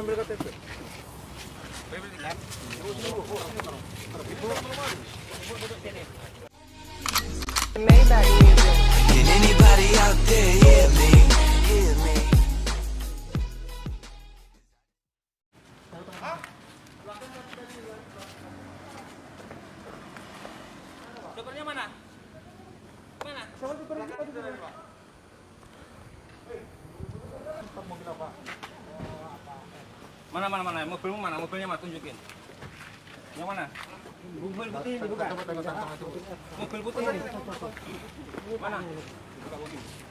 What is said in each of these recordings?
ngambil KTP. Can anybody out there hear me? Hear me? Dokternya mana? Mana? Mana? Mobilmu mana? Mobilnya mana? Tunjukin. Yang mana? Mobil putih ini bukan? Mobil putih ini. Mana?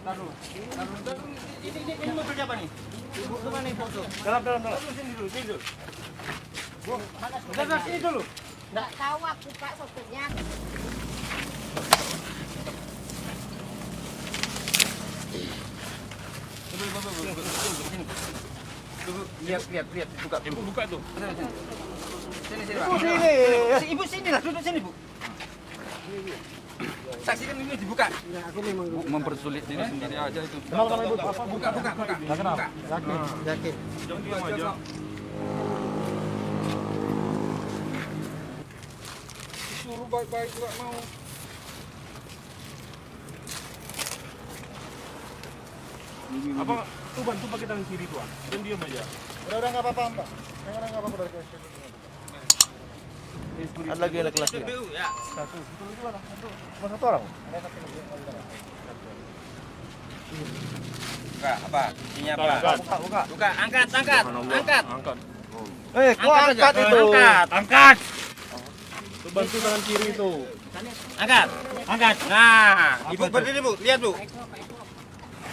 Taruh. Ini mobil siapa nih? Ibu itu mana foto? Dalam. Sini dulu. Bu, mana? Sini dulu. Nggak tahu aku Pak sopirnya. Lihat, buka tuh. Sini, Pak. Ibu sini lah, duduk sini, Bu. Saksikan ini dibuka. Bu, mempersulit diri sendiri aja itu. Kenapa Ibu? Buka. Kenapa? Yakin. Jangan diam aja. Suruh baik-baik nggak mau. Apa tuh bantu pakai tangan kiri tuh, dan diam aja. Udah nggak apa-apa, Mbak. Udah nggak apa-apa dari KSP. Ada lagi laki-laki. BU ya. Satu orang. Buka apa? Isinya apa? Buka. Angkat. Kok angkat itu? Angkat. Tuh bantu tangan kiri itu. Angkat. Nah, Ibu berdiri, Bu. Lihat, Bu.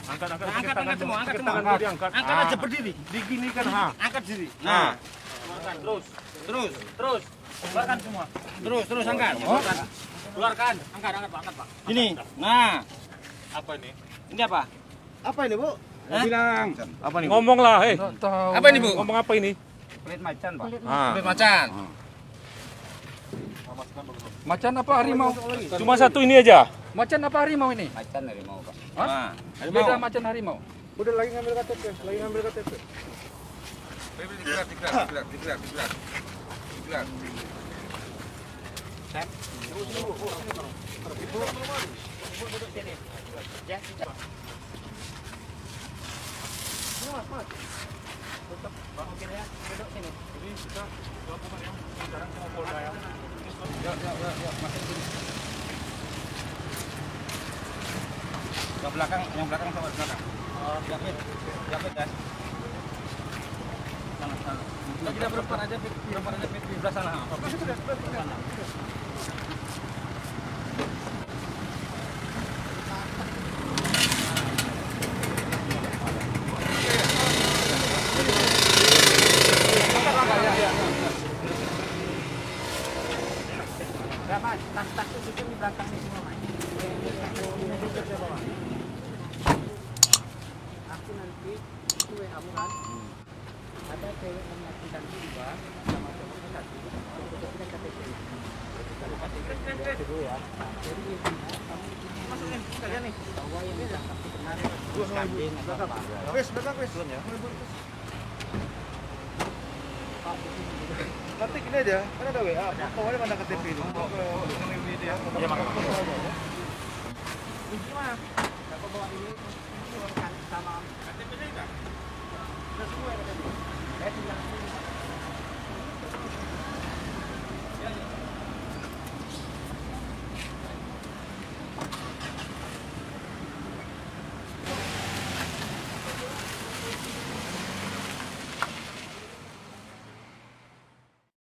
Angkat Angkat semua. Angkat Angkat aja berdiri. diginikan ha. Angkat diri. Nah. Terus. Keluarkan semua. Terus angkat. Keluarkan. Angkat, Pak. Ini. Nah. Apa ini? Ini apa? Apa ini, Bu? Hah? Bilang. Apa nih, Bu? Ngomong lah, Apa ini, Bu? Ngomong apa ini? Kulit macan, Pak. Ah. Kulit macan. Macan apa harimau? Cuma satu ini aja. Macan apa harimau ini? Macan harimau, Pak. Hah? Nah, Beda macan harimau. Udah lagi ngambil KTP. Diklat. Yang belakang sama belakang. Japit ya. Sana. Kita berempat aja, Pit. Di sebelah sana. Tas itu di belakang ini semua, Mas. Aku nanti itu kamu kan. Ada cewek namanya Kinanti juga sama cowoknya satu. Aku kita KTP. Dulu ya. Jadi masukin kalian nih. Bawa yang benar. Kambing atau apa? Belakang. Ya. Nanti gini aja, kan ada WA. Pokoknya mana KTP itu. Iya, Mas. Ini mah. Dapat bawa ini. Sama KTP-nya enggak? Udah semua ya KTP.